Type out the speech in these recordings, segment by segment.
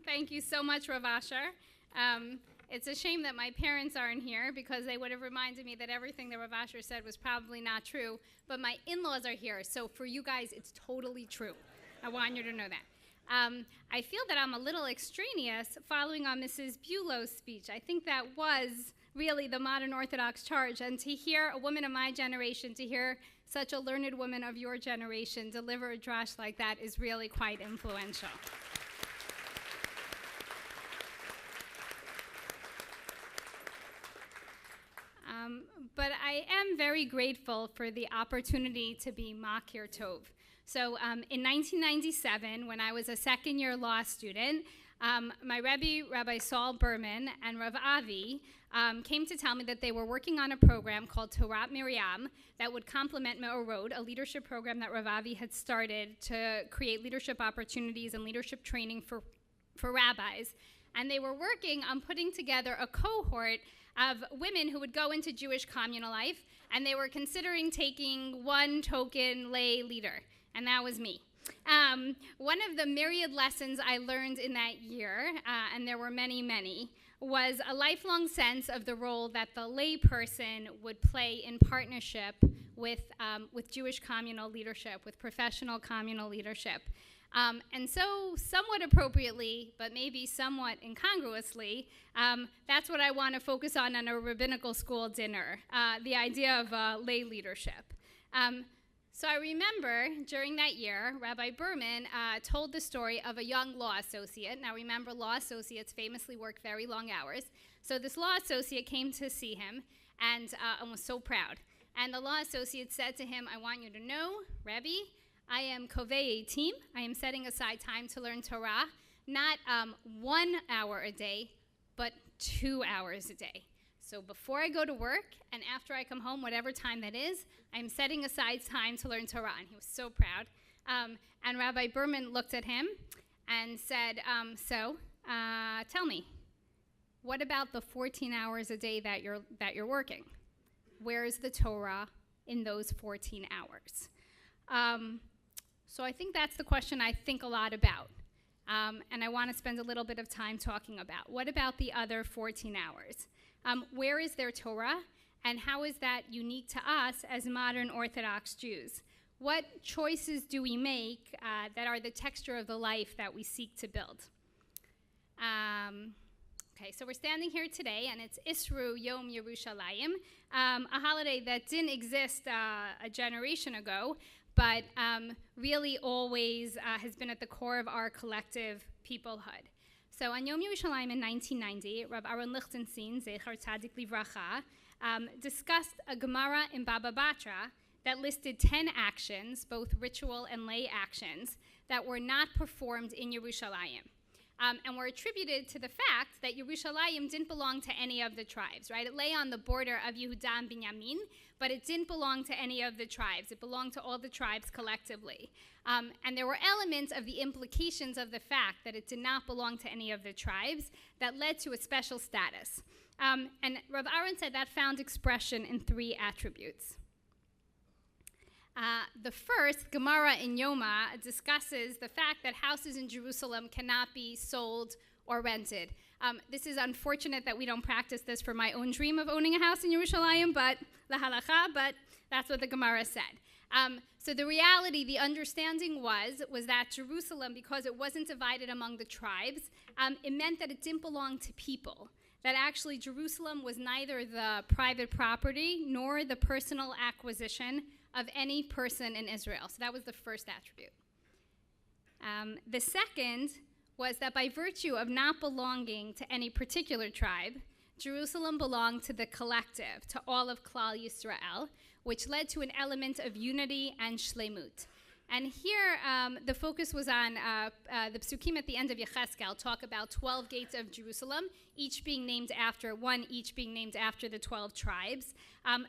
Thank you so much, Rav Asher. It's a shame that my parents aren't here because they would have reminded me that everything that Rav Asher said was probably not true, but my in-laws are here, so for you guys, it's totally true. I want you to know that. I feel that I'm a little extraneous following on Mrs. Bulow's speech. I think that was really the modern Orthodox charge, and to hear a woman of my generation, to hear such a learned woman of your generation deliver a drash like that is really quite influential. But I am very grateful for the opportunity to be Makir Tov. So in 1997, when I was a second-year law student, my Rebbe, Rabbi Saul Berman, and Rav Avi came to tell me that they were working on a program called Torat Miriam that would complement Me'orot, a leadership program that Rav Avi had started to create leadership opportunities and leadership training for rabbis. And they were working on putting together a cohort of women who would go into Jewish communal life, and they were considering taking one token lay leader, and that was me. One of the myriad lessons I learned in that year, and there were many, many, was a lifelong sense of the role that the lay person would play in partnership with Jewish communal leadership, with professional communal leadership. And so, somewhat appropriately, but maybe somewhat incongruously, that's what I want to focus on a rabbinical school dinner, the idea of lay leadership. So I remember during that year, Rabbi Berman told the story of a young law associate. Now remember, law associates famously work very long hours. So this law associate came to see him and was so proud. And the law associate said to him, I want you to know, Rebbe, I am Kovei Team. I am setting aside time to learn Torah, not 1 hour a day, but 2 hours a day. So before I go to work and after I come home, whatever time that is, I'm setting aside time to learn Torah. And he was so proud. And Rabbi Berman looked at him and said, tell me, what about the 14 hours a day that you're working? Where is the Torah in those 14 hours? So I think that's the question I think a lot about. And I want to spend a little bit of time talking about. What about the other 14 hours? Where is their Torah, and how is that unique to us as modern Orthodox Jews? What choices do we make that are the texture of the life that we seek to build? Okay, so we're standing here today, and it's Isru Yom Yerushalayim, a holiday that didn't exist a generation ago, but really always has been at the core of our collective peoplehood. So on Yom Yerushalayim in 1990, Rav Aaron Lichtenstein, Zecher Tzadik Livracha, discussed a Gemara in Baba Batra that listed 10 actions, both ritual and lay actions, that were not performed in Yerushalayim. And were attributed to the fact that Yerushalayim didn't belong to any of the tribes, right? It lay on the border of Yehuda and Binyamin, but it didn't belong to any of the tribes. It belonged to all the tribes collectively. And there were elements of the implications of the fact that it did not belong to any of the tribes that led to a special status. And Rav Aaron said that found expression in 3 attributes. The first, Gemara in Yoma, discusses the fact that houses in Jerusalem cannot be sold or rented. This is unfortunate that we don't practice this for my own dream of owning a house in Yerushalayim, but la halacha, but that's what the Gemara said. So the reality, the understanding was that Jerusalem, because it wasn't divided among the tribes, it meant that it didn't belong to people. That actually Jerusalem was neither the private property nor the personal acquisition of any person in Israel. So that was the first attribute. The second was that by virtue of not belonging to any particular tribe, Jerusalem belonged to the collective, to all of Klal Yisrael, which led to an element of unity and shlemut. And here, the focus was on the psukim at the end of Yecheskel talk about 12 gates of Jerusalem, each being named after the 12 tribes,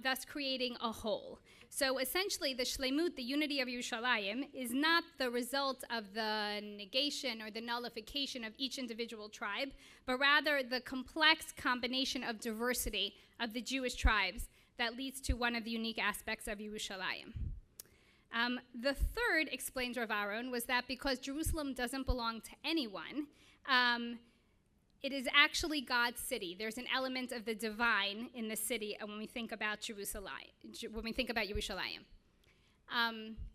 thus creating a whole. So essentially, the shlemut, the unity of Yerushalayim, is not the result of the negation or the nullification of each individual tribe, but rather the complex combination of diversity of the Jewish tribes that leads to one of the unique aspects of Yerushalayim. The third, explains Rav Aaron, was that because Jerusalem doesn't belong to anyone, It is actually God's city. There's an element of the divine in the city when we think about Jerusalem.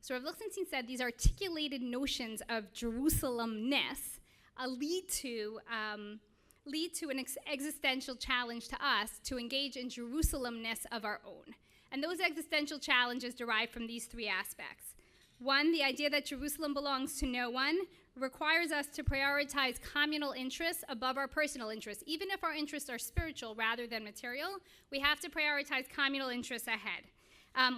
So Rav Lichtenstein said these articulated notions of Jerusalemness lead to an existential challenge to us to engage in Jerusalemness of our own. And those existential challenges derive from these three aspects. One, the idea that Jerusalem belongs to no one requires us to prioritize communal interests above our personal interests. Even if our interests are spiritual rather than material, we have to prioritize communal interests ahead.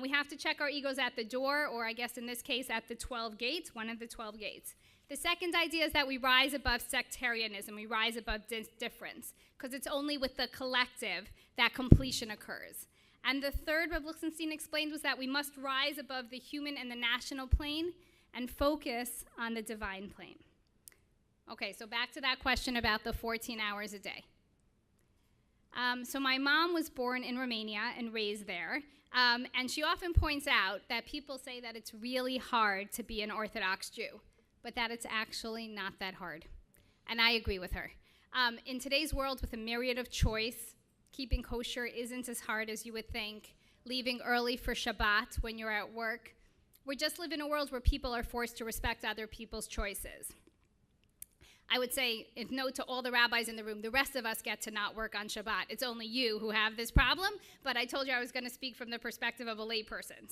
We have to check our egos at the door, or I guess in this case at the 12 gates, one of the 12 gates. The second idea is that we rise above sectarianism, we rise above difference, because it's only with the collective that completion occurs. And the third, Rav Lichtenstein explained, was that we must rise above the human and the national plane and focus on the divine plane. Okay, so back to that question about the 14 hours a day. So my mom was born in Romania and raised there, and she often points out that people say that it's really hard to be an Orthodox Jew, but that it's actually not that hard. And I agree with her. In today's world with a myriad of choice, keeping kosher isn't as hard as you would think. Leaving early for Shabbat when you're at work. We just live in a world where people are forced to respect other people's choices. I would say, note to all the rabbis in the room, the rest of us get to not work on Shabbat. It's only you who have this problem, but I told you I was going to speak from the perspective of a layperson.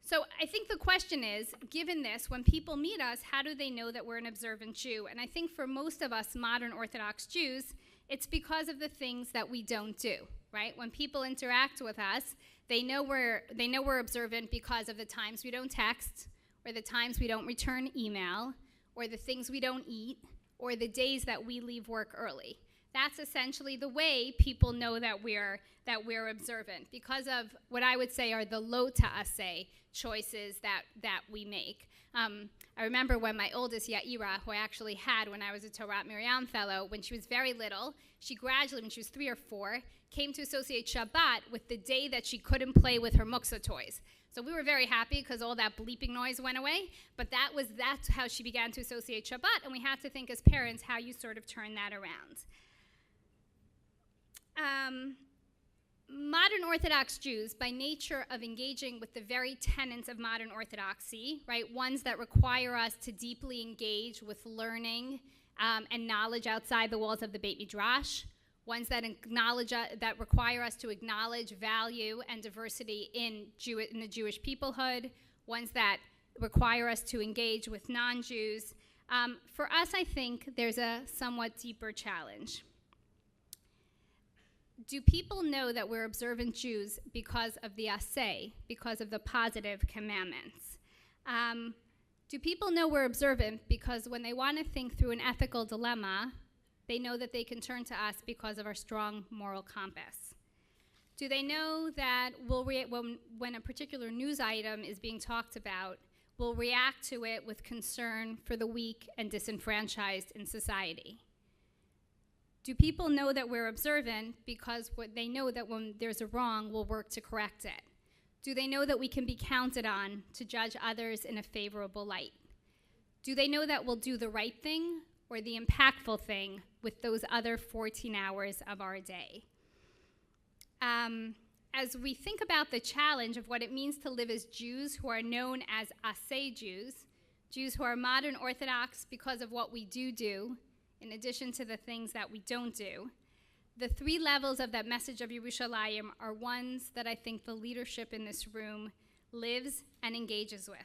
So I think the question is, given this, when people meet us, how do they know that we're an observant Jew? And I think for most of us modern Orthodox Jews, it's because of the things that we don't do, right? When people interact with us, they know we're observant because of the times we don't text, or the times we don't return email, or the things we don't eat, or the days that we leave work early. That's essentially the way people know that we're observant, because of what I would say are the lo ta'aseh choices that we make. I remember when my oldest, Yaira, who I actually had when I was a Torah Miriam fellow, when she was very little, she gradually, when she was 3 or 4, came to associate Shabbat with the day that she couldn't play with her muksa toys. So we were very happy because all that bleeping noise went away, but that's how she began to associate Shabbat, and we had to think as parents how you sort of turn that around. Modern Orthodox Jews, by nature of engaging with the very tenets of modern Orthodoxy, right, ones that require us to deeply engage with learning and knowledge outside the walls of the Beit Midrash, ones that that require us to acknowledge value and diversity in the Jewish peoplehood, ones that require us to engage with non-Jews. For us, I think there's a somewhat deeper challenge. Do people know that we're observant Jews because of the aseh, because of the positive commandments? Do people know we're observant because when they want to think through an ethical dilemma, they know that they can turn to us because of our strong moral compass? Do they know that when a particular news item is being talked about, we'll react to it with concern for the weak and disenfranchised in society? Do people know that we're observant because they know that when there's a wrong, we'll work to correct it? Do they know that we can be counted on to judge others in a favorable light? Do they know that we'll do the right thing or the impactful thing with those other 14 hours of our day? As we think about the challenge of what it means to live as Jews who are known as aseh Jews, Jews who are modern Orthodox because of what we do, in addition to the things that we don't do, the 3 levels of that message of Yerushalayim are ones that I think the leadership in this room lives and engages with.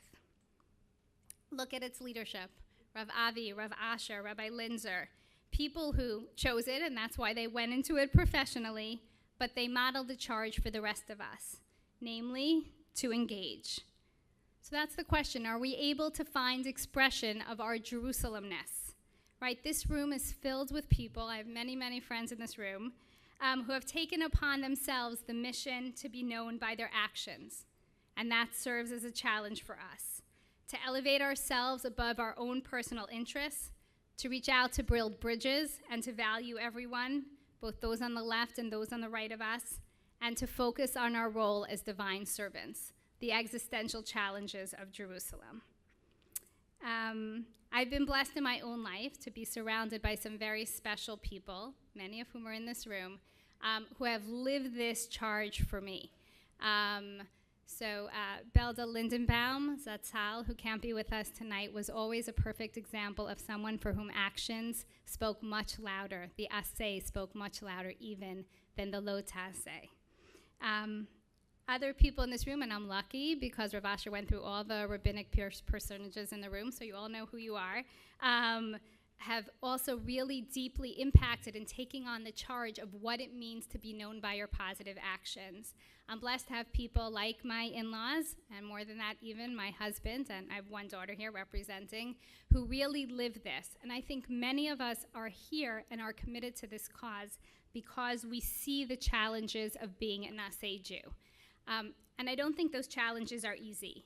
Look at its leadership. Rav Avi, Rav Asher, Rabbi Linzer, people who chose it, and that's why they went into it professionally, but they modeled the charge for the rest of us, namely, to engage. So that's the question. Are we able to find expression of our Jerusalemness? Right, this room is filled with people, I have many, many friends in this room, who have taken upon themselves the mission to be known by their actions. And that serves as a challenge for us, to elevate ourselves above our own personal interests, to reach out to build bridges and to value everyone, both those on the left and those on the right of us, and to focus on our role as divine servants, the existential challenges of Jerusalem. I've been blessed in my own life to be surrounded by some very special people, many of whom are in this room, who have lived this charge for me. Belda Lindenbaum, Zatzal, who can't be with us tonight, was always a perfect example of someone for whom actions spoke much louder. The aseh spoke much louder even than the lo taseh. Other people in this room, and I'm lucky because Rav Asher went through all the rabbinic personages in the room, so you all know who you are, have also really deeply impacted in taking on the charge of what it means to be known by your positive actions. I'm blessed to have people like my in-laws, and more than that even my husband, and I have one daughter here representing, who really live this. And I think many of us are here and are committed to this cause because we see the challenges of being an Aseh Jew. And I don't think those challenges are easy.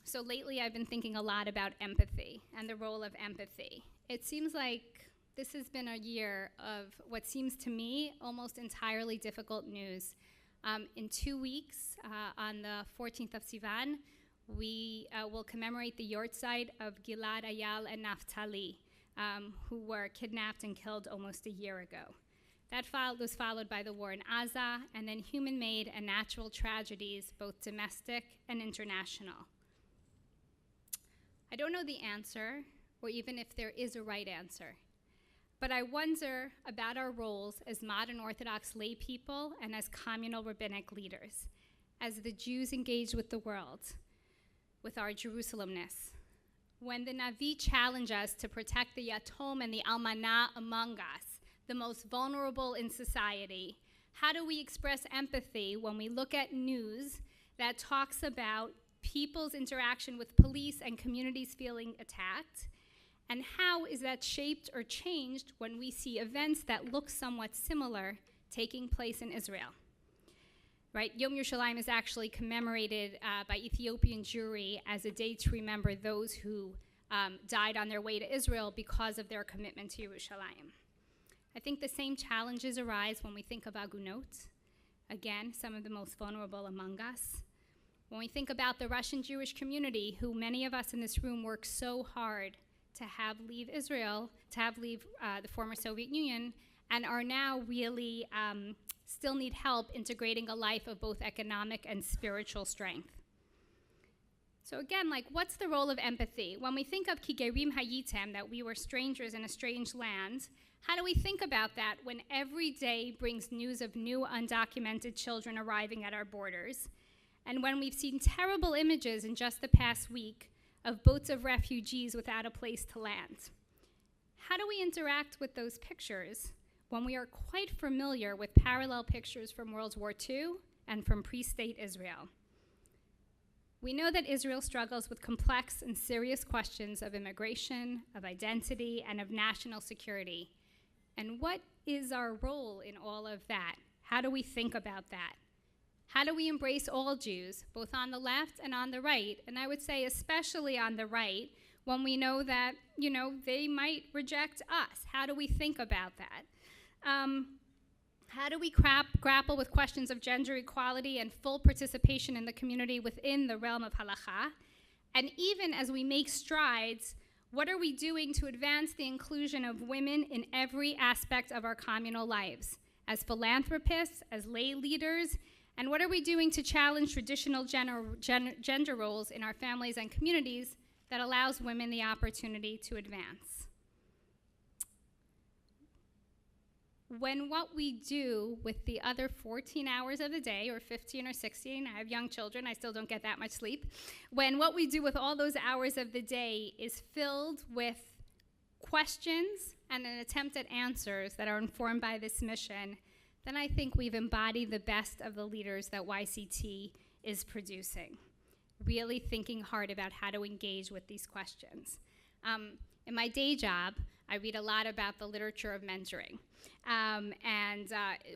So lately I've been thinking a lot about empathy and the role of empathy. It seems like this has been a year of what seems to me almost entirely difficult news. In 2 weeks, on the 14th of Sivan, we will commemorate the yortzeit of Gilad, Ayal, and Naphtali, who were kidnapped and killed almost a year ago. That was followed by the war in Gaza, and then human-made and natural tragedies, both domestic and international. I don't know the answer, or even if there is a right answer, but I wonder about our roles as modern Orthodox lay people and as communal rabbinic leaders, as the Jews engage with the world, with our Jerusalemness. When the Navi challenge us to protect the Yatom and the Almanah among us, the most vulnerable in society, how do we express empathy when we look at news that talks about people's interaction with police and communities feeling attacked? And how is that shaped or changed when we see events that look somewhat similar taking place in Israel? Right, Yom Yerushalayim is actually commemorated by Ethiopian Jewry as a day to remember those who died on their way to Israel because of their commitment to Yerushalayim. I think the same challenges arise when we think of Agunot, again, some of the most vulnerable among us. When we think about the Russian Jewish community, who many of us in this room work so hard to have leave Israel, to have leave the former Soviet Union, and are now really still need help integrating a life of both economic and spiritual strength. So again, what's the role of empathy? When we think of Ki Gerim Hayitem, that we were strangers in a strange land, how do we think about that when every day brings news of new undocumented children arriving at our borders? And when we've seen terrible images in just the past week of boats of refugees without a place to land? How do we interact with those pictures when we are quite familiar with parallel pictures from World War II and from pre-state Israel? We know that Israel struggles with complex and serious questions of immigration, of identity, and of national security. And what is our role in all of that? How do we think about that? How do we embrace all Jews, both on the left and on the right? And I would say especially on the right, when we know that, they might reject us. How do we think about that? How do we grapple with questions of gender equality and full participation in the community within the realm of halakha? And even as we make strides, what are we doing to advance the inclusion of women in every aspect of our communal lives, as philanthropists, as lay leaders, and what are we doing to challenge traditional gender roles in our families and communities that allows women the opportunity to advance? When what we do with the other 14 hours of the day, or 15 or 16, I have young children, I still don't get that much sleep, when what we do with all those hours of the day is filled with questions and an attempt at answers that are informed by this mission, then I think we've embodied the best of the leaders that YCT is producing, really thinking hard about how to engage with these questions. In my day job, I read a lot about the literature of mentoring.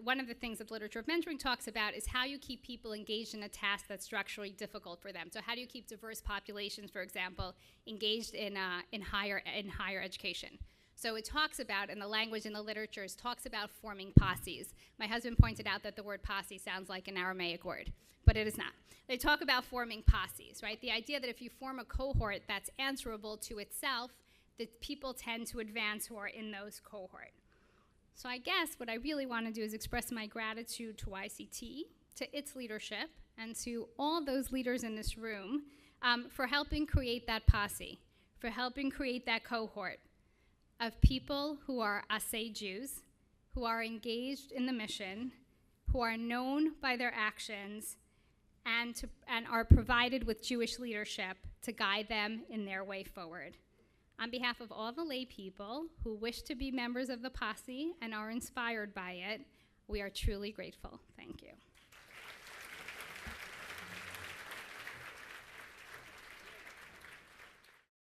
One of the things that the literature of mentoring talks about is how you keep people engaged in a task that's structurally difficult for them. So how do you keep diverse populations, for example, engaged in higher education? So it talks about, and the language in the literatures talks about forming posses. My husband pointed out that the word posse sounds like an Aramaic word, but it is not. They talk about forming posses, right? The idea that if you form a cohort that's answerable to itself, that people tend to advance who are in those cohort. So I guess what I really want to do is express my gratitude to YCT, to its leadership, and to all those leaders in this room for helping create that posse, for helping create that cohort of people who are Asay Jews, who are engaged in the mission, who are known by their actions, and are provided with Jewish leadership to guide them in their way forward. On behalf of all the lay people who wish to be members of the posse and are inspired by it, we are truly grateful. Thank you.